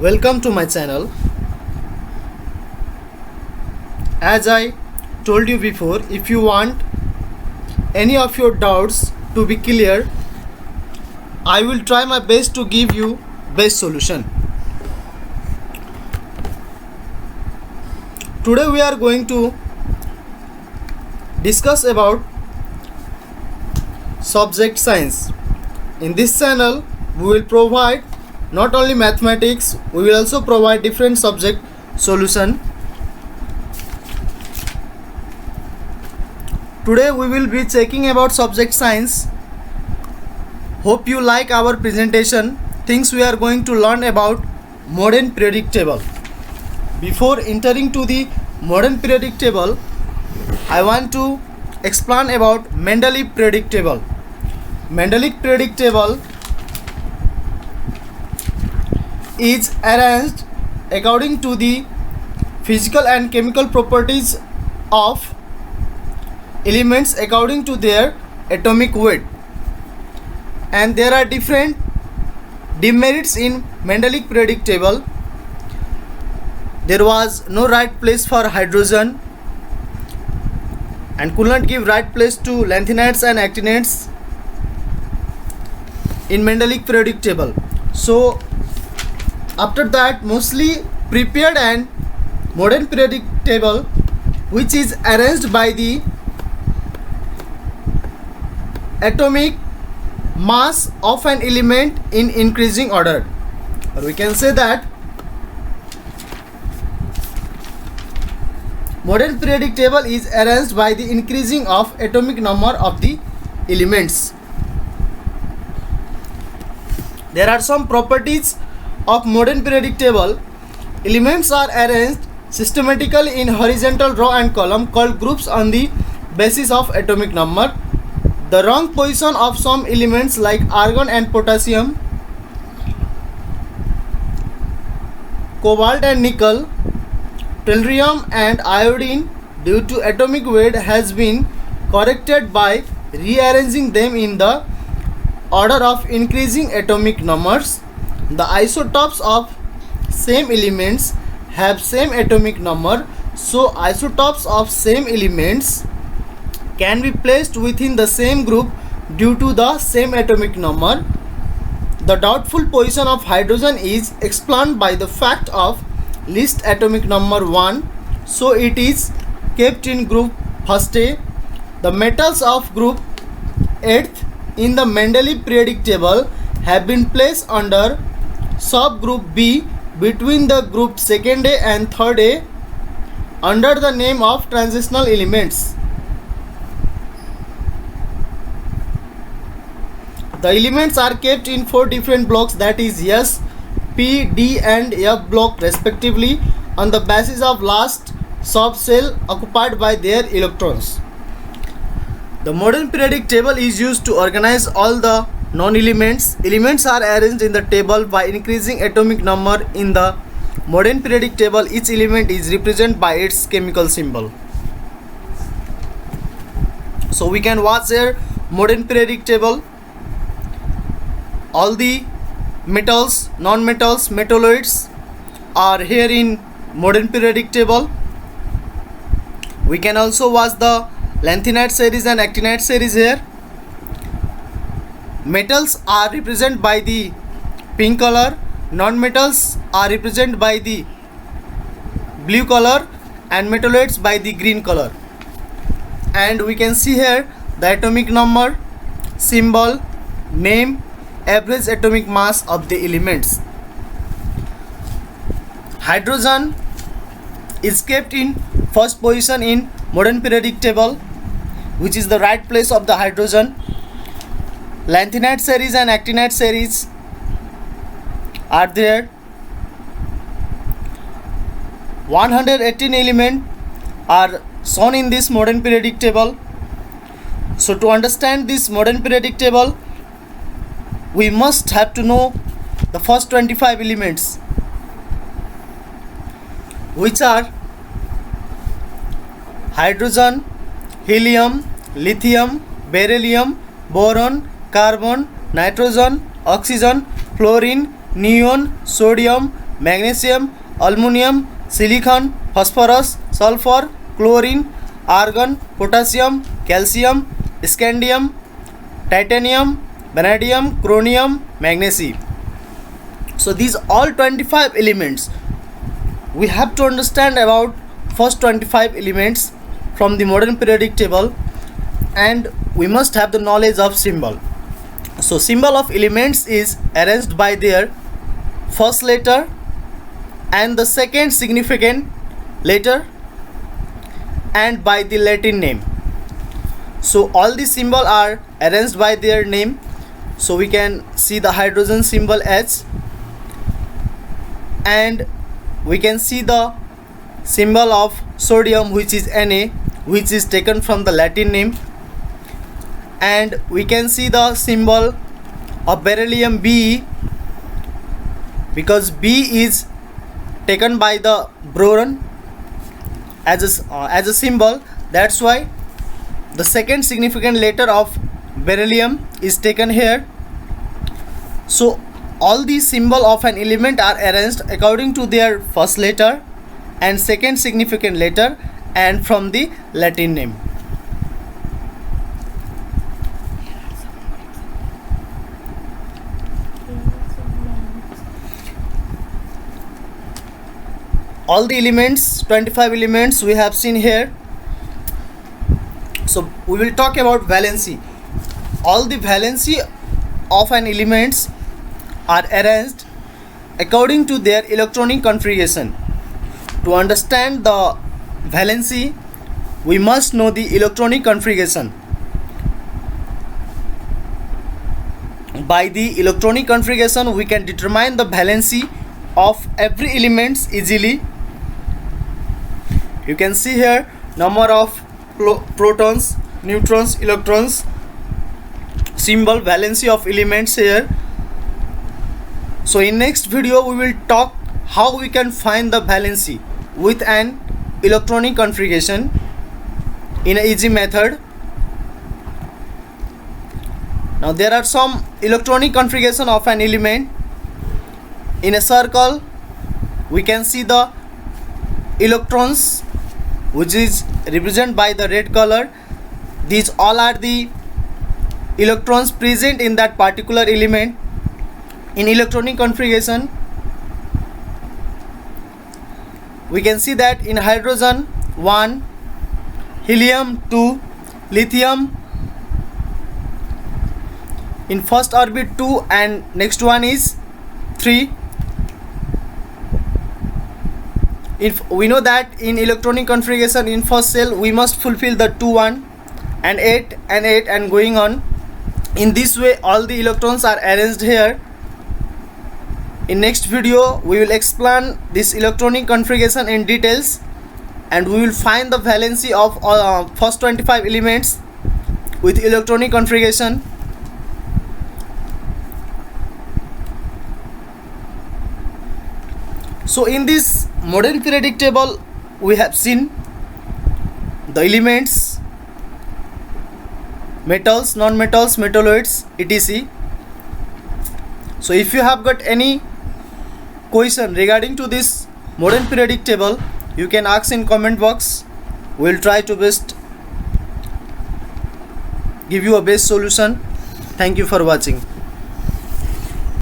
Welcome to my channel. As I told you before, if you want any of your doubts to be clear, I will try my best to give you best solution. Today we are going to discuss about subject science. In this channel we will provide not only mathematics, we will also provide different subject solution. Today we will be checking about subject science. Hope you like our presentation. Things we are going to learn about modern periodic table. Before entering to the modern periodic table, I want to explain about Mendeleev periodic table. Mendeleev periodic table is arranged according to the physical and chemical properties of elements according to their atomic weight, and there are different demerits in Mendeleev periodic table. There was no right place for hydrogen and could not give right place to lanthanides and actinides in Mendeleev periodic table. So after that, mostly prepared and modern periodic table, which is arranged by the atomic mass of an element in increasing order, or we can say that modern periodic table is arranged by the increasing of atomic number of the elements. There are some properties of modern periodic table. Elements are arranged systematically in horizontal row and column called groups on the basis of atomic number. The wrong position of some elements like argon and potassium, cobalt and nickel, tellurium and iodine due to atomic weight has been corrected by rearranging them in the order of increasing atomic numbers. The isotopes of same elements have same atomic number, so isotopes of same elements can be placed within the same group due to the same atomic number. The doubtful position of hydrogen is explained by the fact of least atomic number 1, so it is kept in group first A. The metals of group 8th in the Mendeleev periodic table have been placed under subgroup B between the group 2nd A and 3rd A under the name of transitional elements. The elements are kept in 4 different blocks, that is S, P, D and F block respectively, on the basis of last subshell occupied by their electrons. The modern periodic table is used to organize all the non-elements. Elements are arranged in the table by increasing atomic number. In the modern periodic table, each element is represented by its chemical symbol. So we can watch here modern periodic table. All the metals, non-metals, metalloids are here in modern periodic table. We can also watch the lanthanide series and actinide series here. Metals are represented by the pink color, non-metals are represented by the blue color and metalloids by the green color. And we can see here the atomic number, symbol, name, average atomic mass of the elements. Hydrogen is kept in first position in modern periodic table, which is the right place of the hydrogen. Lanthanide series and actinide series are there. 118 elements are shown in this modern periodic table. So to understand this modern periodic table, we must have to know the first 25 elements, which are hydrogen, helium, lithium, beryllium, boron, carbon, nitrogen, oxygen, fluorine, neon, sodium, magnesium, aluminum, silicon, phosphorus, sulfur, chlorine, argon, potassium, calcium, scandium, titanium, vanadium, chromium, magnesium. So these all 25 elements. We have to understand about first 25 elements from the modern periodic table, and we must have the knowledge of symbol. So symbol of elements is arranged by their first letter and the second significant letter and by the Latin name. So all the symbol are arranged by their name. So we can see the hydrogen symbol H, and we can see the symbol of sodium, which is Na, which is taken from the Latin name, and we can see the symbol of beryllium Be, because B is taken by the boron as a symbol. That's why the second significant letter of beryllium is taken here. So all these symbol of an element are arranged according to their first letter and second significant letter and from the Latin name. All the elements, 25 elements we have seen here. So we will talk about valency. All the valency of an elements are arranged according to their electronic configuration. To understand the valency, we must know the electronic configuration. By the electronic configuration, we can determine the valency of every elements easily. You can see here number of protons, neutrons, electrons, symbol, valency of elements here. So in next video we will talk how we can find the valency with an electronic configuration in an easy method. Now there are some electronic configuration of an element. In a circle we can see the electrons, which is represented by the red color. These all are the electrons present in that particular element. In electronic configuration, we can see that in hydrogen 1, helium 2, lithium in first orbit 2 and next one is 3. If we know that in electronic configuration in first cell we must fulfill the 2 1 and 8 and 8 and going on. In this way all the electrons are arranged here. In next video we will explain this electronic configuration in details, and we will find the valency of first 25 elements with electronic configuration. So in this modern periodic table we have seen the elements, metals, non-metals, metalloids, etc. So if you have got any question regarding to this modern periodic table, you can ask in comment box. We will try to best give you a best solution. Thank you for watching.